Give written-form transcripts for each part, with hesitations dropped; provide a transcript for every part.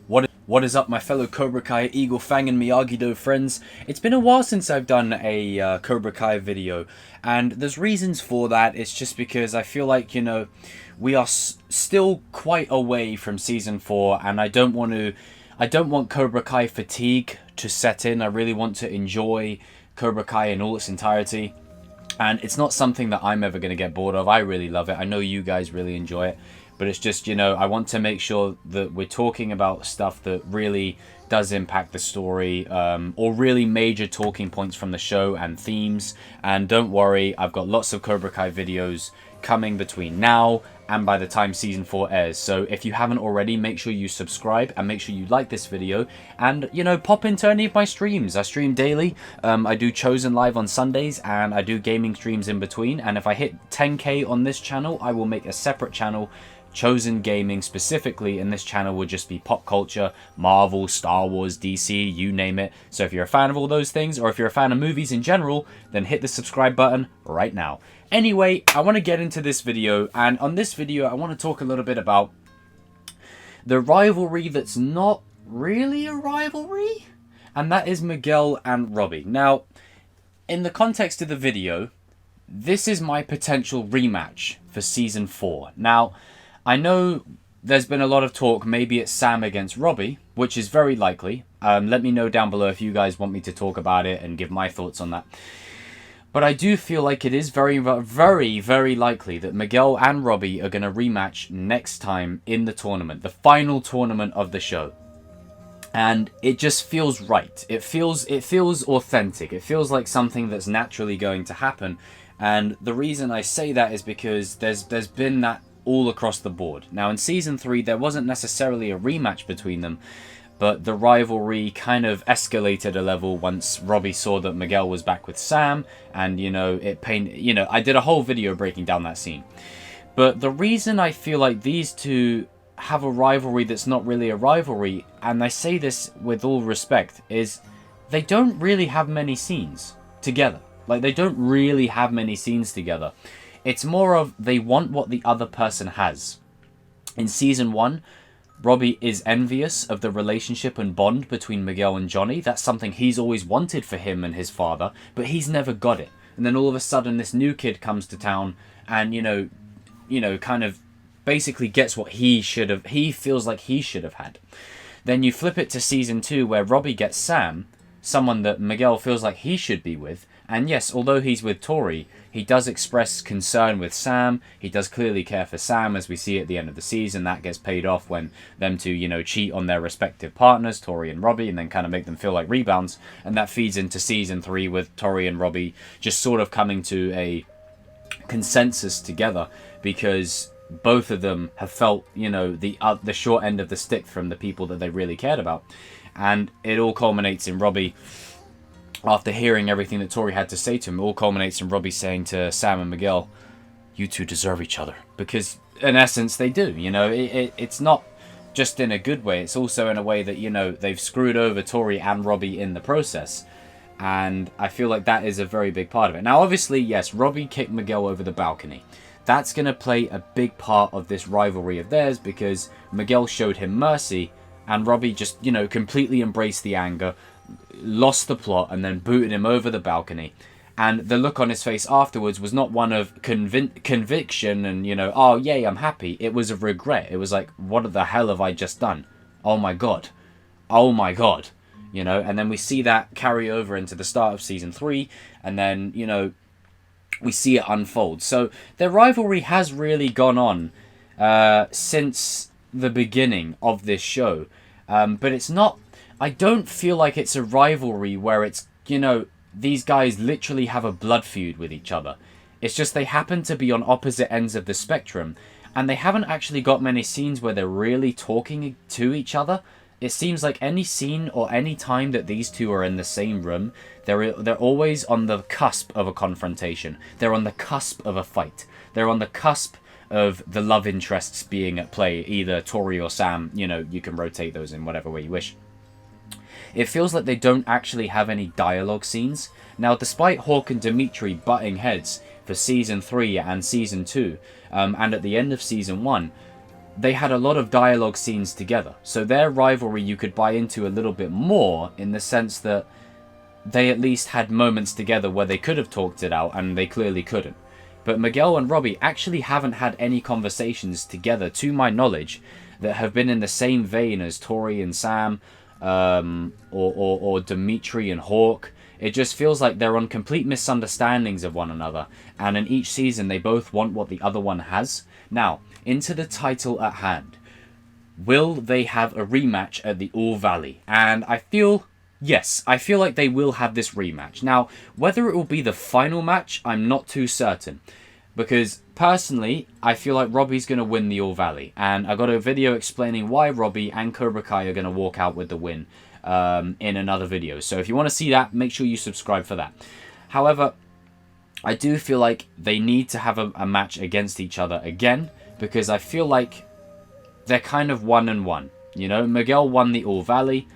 What is up, my fellow Cobra Kai, Eagle Fang, and Miyagi-Do friends? It's been a while since I've done a Cobra Kai video, and there's reasons for that. It's just because I feel like, you know, we are still quite away from Season 4, and I don't want Cobra Kai fatigue to set in. I really want to enjoy Cobra Kai in all its entirety, and it's not something that I'm ever going to get bored of. I really love it. I know you guys really enjoy it. But it's just, you know, I want to make sure that we're talking about stuff that really does impact the story, or really major talking points from the show and themes. And don't worry, I've got lots of Cobra Kai videos coming between now and by the time Season 4 airs. So if you haven't already, make sure you subscribe and make sure you like this video. And, you know, pop into any of my streams. I stream daily. I do Chosen live on Sundays, and I do gaming streams in between. And if I hit 10K on this channel, I will make a separate channel, Chosen Gaming specifically, and this channel would just be pop culture, Marvel, Star Wars, DC, you name it. So if you're a fan of all those things, or if you're a fan of movies in general, then hit the subscribe button right now. Anyway, I want to get into this video, and on this video I want to talk a little bit about the rivalry that's not really a rivalry, and that is Miguel and Robby. Now, in the context of the video, this is my potential rematch for Season 4. Now, I know there's been a lot of talk, maybe it's Sam against Robby, which is very likely. Let me know down below if you guys want me to talk about it and give my thoughts on that. But I do feel like it is very, very, very likely that Miguel and Robby are going to rematch next time in the tournament, the final tournament of the show. And it just feels right. It feels authentic. It feels like something that's naturally going to happen. And the reason I say that is because there's been that all across the board. Now in Season 3 there wasn't necessarily a rematch between them, but the rivalry kind of escalated a level once Robby saw that Miguel was back with Sam, and you know, I did a whole video breaking down that scene. But the reason I feel like these two have a rivalry that's not really a rivalry, and I say this with all respect, is they don't really have many scenes together. Like, they don't really have many scenes together. It's more of they want what the other person has. In Season 1, Robby is envious of the relationship and bond between Miguel and Johnny. That's something he's always wanted for him and his father, but he's never got it. And then all of a sudden this new kid comes to town and, you know, kind of basically gets what he feels like he should have had. Then you flip it to Season 2 where Robby gets Sam, someone that Miguel feels like he should be with. And yes, although he's with Tori, he does express concern with Sam. He does clearly care for Sam, as we see at the end of the season. That gets paid off when them two, you know, cheat on their respective partners, Tori and Robby, and then kind of make them feel like rebounds. And that feeds into Season 3 with Tori and Robby just sort of coming to a consensus together, because both of them have felt, you know, the short end of the stick from the people that they really cared about. And it all culminates in Robby, after hearing everything that Tori had to say to him, it all culminates in Robby saying to Sam and Miguel, you two deserve each other. Because in essence they do, you know. It's not just in a good way, it's also in a way that, you know, they've screwed over Tori and Robby in the process. And I feel like that is a very big part of it. Now obviously, yes, Robby kicked Miguel over the balcony. That's going to play a big part of this rivalry of theirs, because Miguel showed him mercy and Robby just, you know, completely embraced the anger, lost the plot, and then booted him over the balcony. And the look on his face afterwards was not one of conviction and, you know, oh yay, I'm happy. It was of regret. It was like, what the hell have I just done? Oh my god. Oh my god. You know, and then we see that carry over into the start of Season 3, and then, you know, we see it unfold. So their rivalry has really gone on since the beginning of this show. But it's not, I don't feel like it's a rivalry where it's, you know, these guys literally have a blood feud with each other. It's just they happen to be on opposite ends of the spectrum, and they haven't actually got many scenes where they're really talking to each other. It seems like any scene or any time that these two are in the same room, they're always on the cusp of a confrontation. They're on the cusp of a fight. They're on the cusp of the love interests being at play, either Tori or Sam. You know, you can rotate those in whatever way you wish. It feels like they don't actually have any dialogue scenes. Now, despite Hawk and Dimitri butting heads for Season 3 and Season 2, and at the end of Season 1, they had a lot of dialogue scenes together. So their rivalry you could buy into a little bit more, in the sense that they at least had moments together where they could have talked it out, and they clearly couldn't. But Miguel and Robby actually haven't had any conversations together, to my knowledge, that have been in the same vein as Tori and Sam, or Dimitri and Hawk. It just feels like they're on complete misunderstandings of one another, and in each season they both want what the other one has. Now, into the title at hand. Will they have a rematch at the All Valley? And I feel, yes, I feel like they will have this rematch. Now, whether it will be the final match, I'm not too certain. Because, personally, I feel like Robby's going to win the All Valley. And I got a video explaining why Robby and Cobra Kai are going to walk out with the win in another video. So if you want to see that, make sure you subscribe for that. However, I do feel like they need to have a match against each other again, because I feel like they're kind of 1-1. You know, Miguel won the All Valley.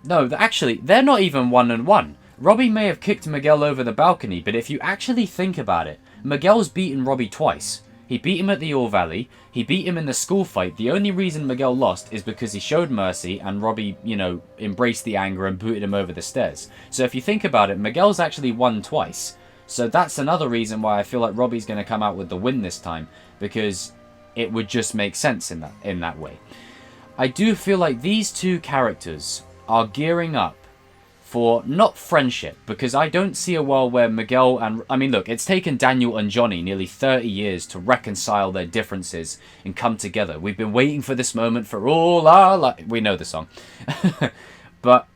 No, actually, they're not even 1-1. Robby may have kicked Miguel over the balcony, but if you actually think about it, Miguel's beaten Robby twice. He beat him at the All Valley, he beat him in the school fight. The only reason Miguel lost is because he showed mercy and Robby, you know, embraced the anger and booted him over the stairs. So if you think about it, Miguel's actually won twice. So that's another reason why I feel like Robby's going to come out with the win this time, because it would just make sense in that way. I do feel like these two characters are gearing up for not friendship, because I don't see a world where Miguel and... I mean, look, it's taken Daniel and Johnny nearly 30 years to reconcile their differences and come together. We've been waiting for this moment for all our life. We know the song. But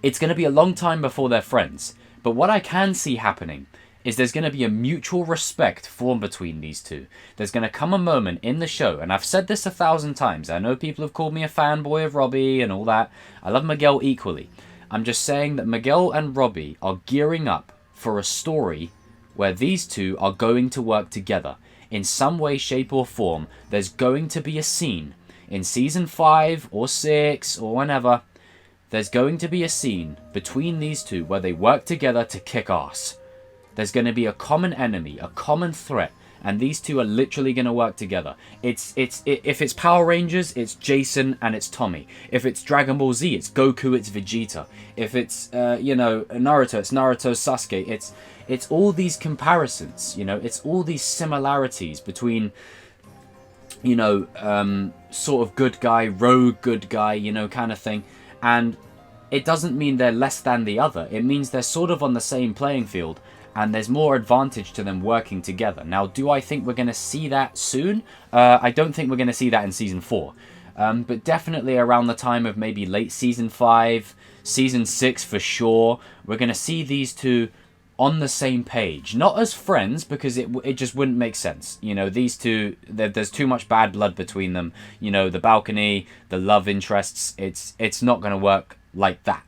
it's going to be a long time before they're friends. But what I can see happening is there's going to be a mutual respect formed between these two. There's going to come a moment in the show, and I've said this 1,000 times. I know people have called me a fanboy of Robby and all that. I love Miguel equally. I'm just saying that Miguel and Robby are gearing up for a story where these two are going to work together. In some way, shape or form, there's going to be a scene in Season 5 or 6 or whenever. There's going to be a scene between these two where they work together to kick ass. There's going to be a common enemy, a common threat, and these two are literally going to work together. If it's Power Rangers, it's Jason and it's Tommy. If it's Dragon Ball Z, it's Goku, it's Vegeta. If it's Naruto, it's Naruto, Sasuke. It's all these comparisons, you know. It's all these similarities between, you know, sort of good guy, rogue good guy, you know, kind of thing. And it doesn't mean they're less than the other. It means they're sort of on the same playing field, and there's more advantage to them working together. Now, do I think we're going to see that soon? I don't think we're going to see that in Season 4. But definitely around the time of maybe late Season 5, Season 6 for sure, we're going to see these two on the same page. Not as friends, because it just wouldn't make sense. You know, these two, there's too much bad blood between them. You know, the balcony, the love interests, it's not going to work like that.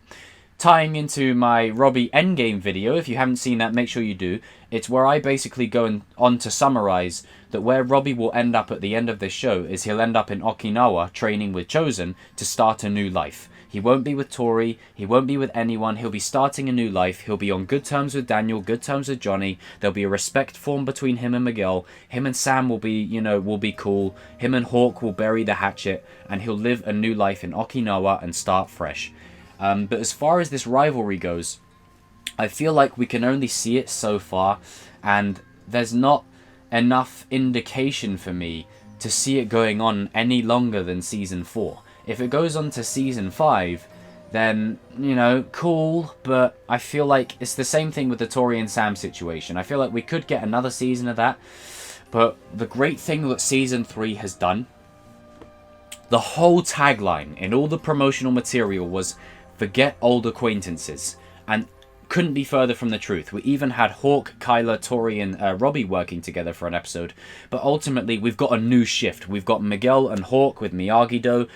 Tying into my Robby Endgame video, if you haven't seen that, make sure you do. It's where I basically go on to summarize that where Robby will end up at the end of this show is he'll end up in Okinawa training with CHOZEN to start a new life. He won't be with Tori, he won't be with anyone, he'll be starting a new life, he'll be on good terms with Daniel, good terms with Johnny, there'll be a respect formed between him and Miguel, him and Sam will be, you know, will be cool, him and Hawk will bury the hatchet, and he'll live a new life in Okinawa and start fresh. But as far as this rivalry goes, I feel like we can only see it so far, and there's not enough indication for me to see it going on any longer than Season 4. If it goes on to Season 5, then, you know, cool, but I feel like it's the same thing with the Tori and Sam situation. I feel like we could get another season of that, but the great thing that Season 3 has done, the whole tagline in all the promotional material was, forget old acquaintances, and couldn't be further from the truth. We even had Hawk, Kyla, Tori, and Robby working together for an episode, but ultimately we've got a new shift. We've got Miguel and Hawk with Miyagi-Do,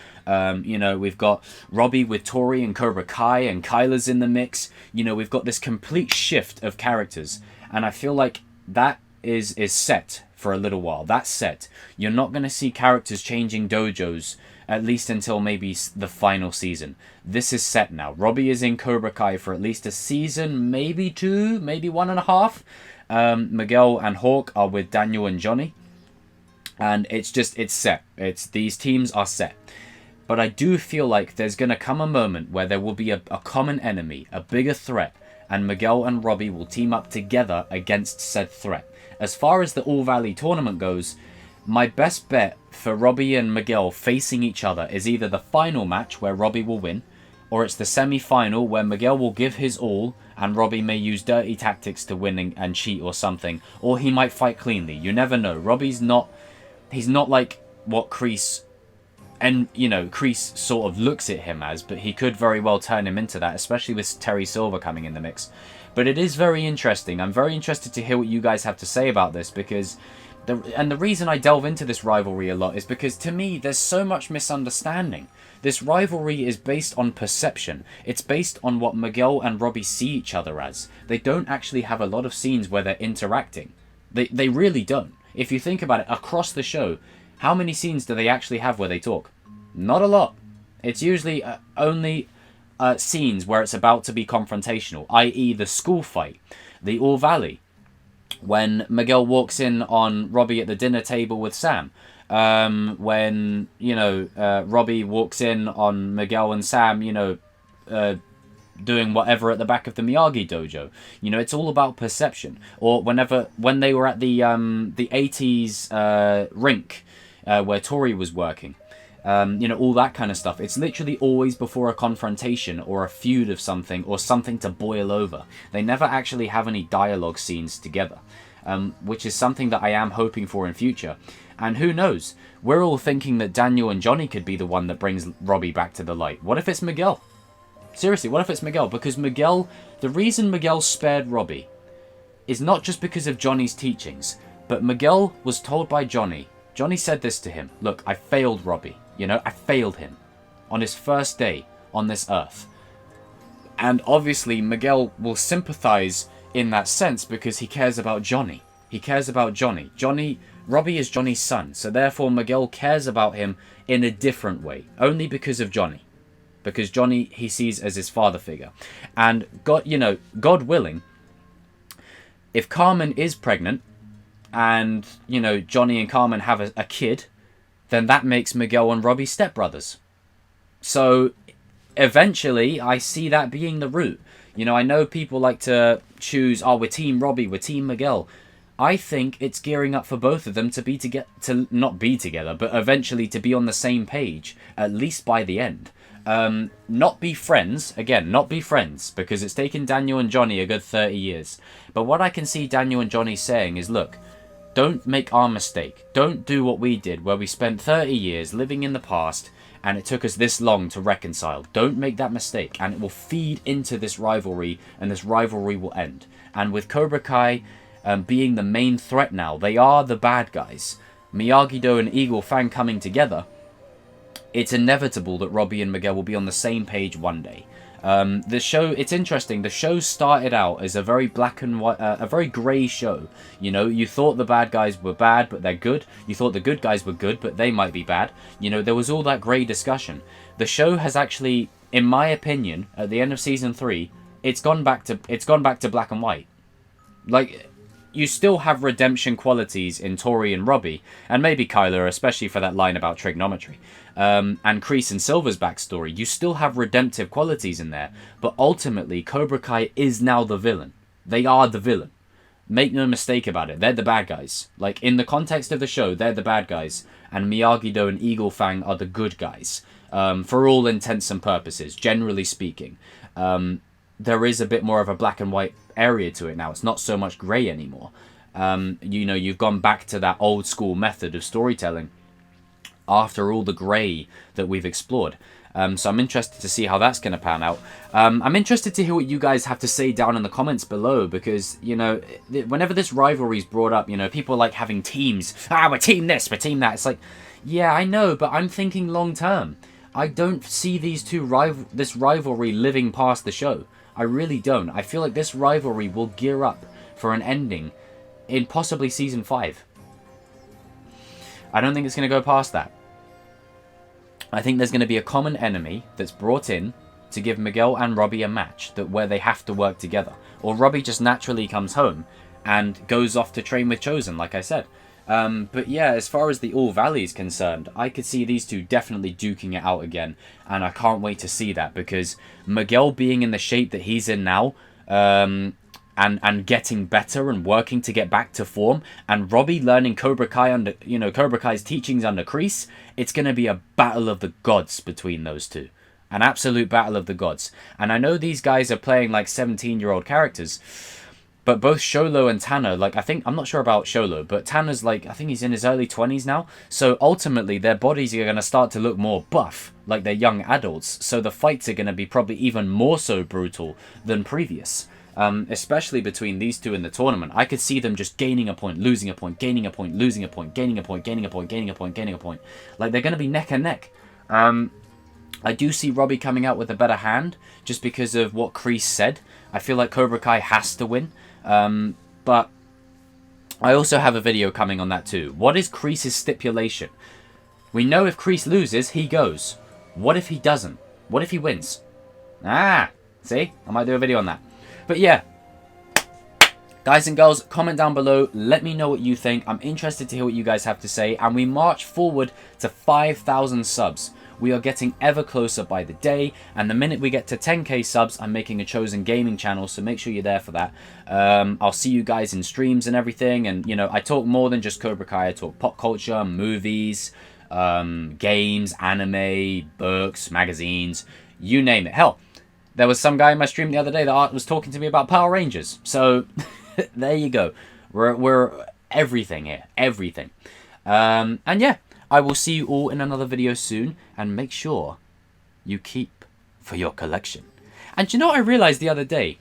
you know, we've got Robby with Tori and Cobra Kai, and Kyla's in the mix. You know, we've got this complete shift of characters, and I feel like that is set for a little while. That's set. You're not going to see characters changing dojos, at least until maybe the final season. This is set now. Robby is in Cobra Kai for at least a season, maybe 2, maybe 1.5. Miguel and Hawk are with Daniel and Johnny. And it's set. These teams are set. But I do feel like there's going to come a moment where there will be a common enemy, a bigger threat, and Miguel and Robby will team up together against said threat. As far as the All Valley tournament goes, my best bet for Robby and Miguel facing each other is either the final match where Robby will win, or it's the semi-final where Miguel will give his all and Robby may use dirty tactics to win and cheat or something, or he might fight cleanly. You never know. Robby's not... He's not like what Kreese... And, you know, Kreese sort of looks at him as, but he could very well turn him into that, especially with Terry Silver coming in the mix. But it is very interesting. I'm very interested to hear what you guys have to say about this, because... the reason I delve into this rivalry a lot is because, to me, there's so much misunderstanding. This rivalry is based on perception. It's based on what Miguel and Robby see each other as. They don't actually have a lot of scenes where they're interacting. They really don't. If you think about it, across the show... How many scenes do they actually have where they talk? Not a lot. It's usually only scenes where it's about to be confrontational, i.e. the school fight, the All Valley, when Miguel walks in on Robby at the dinner table with Sam, when, you know, Robby walks in on Miguel and Sam, you know, doing whatever at the back of the Miyagi dojo. You know, it's all about perception. Or when they were at the 80s rink, where Tori was working. You know, all that kind of stuff. It's literally always before a confrontation or a feud of something or something to boil over. They never actually have any dialogue scenes together, which is something that I am hoping for in future. And who knows? We're all thinking that Daniel and Johnny could be the one that brings Robby back to the light. What if it's Miguel? Seriously, what if it's Miguel? Because Miguel, the reason Miguel spared Robby is not just because of Johnny's teachings, but Miguel was told by Johnny said this to him. Look, I failed Robby. You know, I failed him on his first day on this earth. And obviously, Miguel will sympathize in that sense because he cares about Johnny. He cares about Johnny. Robby is Johnny's son. So therefore, Miguel cares about him in a different way. Only because of Johnny. Because Johnny, he sees as his father figure. And God, you know, God willing, if Carmen is pregnant, and, you know, Johnny and Carmen have a kid, then that makes Miguel and Robby stepbrothers. So, eventually, I see that being the route. You know, I know people like to choose, oh, we're Team Robby, we're Team Miguel. I think it's gearing up for both of them to not be together, but eventually to be on the same page, at least by the end. Not be friends, again, not be friends, because it's taken Daniel and Johnny a good 30 years. But what I can see Daniel and Johnny saying is, look, don't make our mistake. Don't do what we did, where we spent 30 years living in the past, and it took us this long to reconcile. Don't make that mistake, and it will feed into this rivalry, and this rivalry will end. And with Cobra Kai being the main threat now, they are the bad guys. Miyagi-Do and Eagle Fang coming together, it's inevitable that Robby and Miguel will be on the same page one day. The show, it's interesting, the show started out as a very black and white, a very grey show. You know, you thought the bad guys were bad, but they're good. You thought the good guys were good, but they might be bad. You know, there was all that grey discussion. The show has actually, in my opinion, at the end of season 3, it's gone back to black and white. Like, you still have redemption qualities in Tori and Robby, and maybe Kyler, especially for that line about trigonometry. And Kreese and Silver's backstory, you still have redemptive qualities in there, but ultimately Cobra Kai is now the villain. They are the villain. Make no mistake about it, they're the bad guys. Like, in the context of the show, they're the bad guys, and Miyagi-Do and Eagle Fang are the good guys. For all intents and purposes, generally speaking. There is a bit more of a black and white area to it now. It's not so much grey anymore. You know, you've gone back to that old school method of storytelling after all the grey that we've explored. So I'm interested to see how that's going to pan out. I'm interested to hear what you guys have to say down in the comments below, because, you know, whenever this rivalry is brought up, you know, people like having teams. We're team this, we're team that. It's like, yeah, I know, but I'm thinking long term. I don't see these two this rivalry living past the show. I really don't. I feel like this rivalry will gear up for an ending in possibly season 5. I don't think it's going to go past that. I think there's going to be a common enemy that's brought in to give Miguel and Robby a match where they have to work together. Or Robby just naturally comes home and goes off to train with CHOZEN, like I said. But yeah, as far as the All Valley is concerned, I could see these two definitely duking it out again. And I can't wait to see that, because Miguel being in the shape that he's in now, and getting better and working to get back to form, and Robby learning Cobra Kai under, Cobra Kai's teachings under Kreese, it's going to be a battle of the gods between those two. An absolute battle of the gods. And I know these guys are playing like 17-year-old characters, but both Sholo and Tanner, like, I'm not sure about Sholo, but Tanner's like, I think he's in his early 20s now. So ultimately, their bodies are going to start to look more buff, like they're young adults. So the fights are going to be probably even more so brutal than previous. Especially between these two in the tournament. I could see them just gaining a point, losing a point, gaining a point, losing a point, gaining a point, gaining a point, gaining a point, gaining a point. Like, they're going to be neck and neck. I do see Robby coming out with a better hand, just because of what Kreese said. I feel like Cobra Kai has to win. But I also have a video coming on that too. What is Kreese's stipulation? We know if Kreese loses, he goes. What if he doesn't? What if he wins? See? I might do a video on that. But yeah, guys and girls, comment down below. Let me know what you think. I'm interested to hear what you guys have to say. And we march forward to 5,000 subs. We are getting ever closer by the day, and the minute we get to 10k subs, I'm making a Chosen gaming channel, so make sure you're there for that. I'll see you guys in streams and everything, and I talk more than just Cobra Kai. I talk pop culture, movies, games, anime, books, magazines, you name it. Hell, there was some guy in my stream the other day that was talking to me about Power Rangers, so there you go. We're everything here, everything. And yeah, I will see you all in another video soon, and make sure you keep for your collection. And you know what I realized the other day?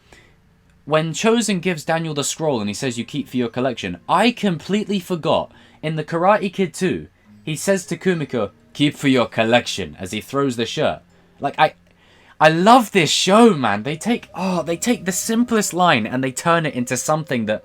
When Chozen gives Daniel the scroll and he says you keep for your collection, I completely forgot. In the Karate Kid 2, he says to Kumiko, keep for your collection, as he throws the shirt. Like, I love this show, man. They take the simplest line and they turn it into something that...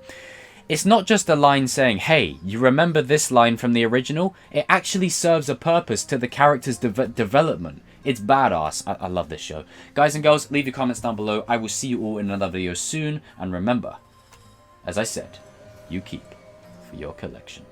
It's not just a line saying, hey, you remember this line from the original? It actually serves a purpose to the character's development. It's badass. I love this show. Guys and girls, leave your comments down below. I will see you all in another video soon. And remember, as I said, you keep for your collection.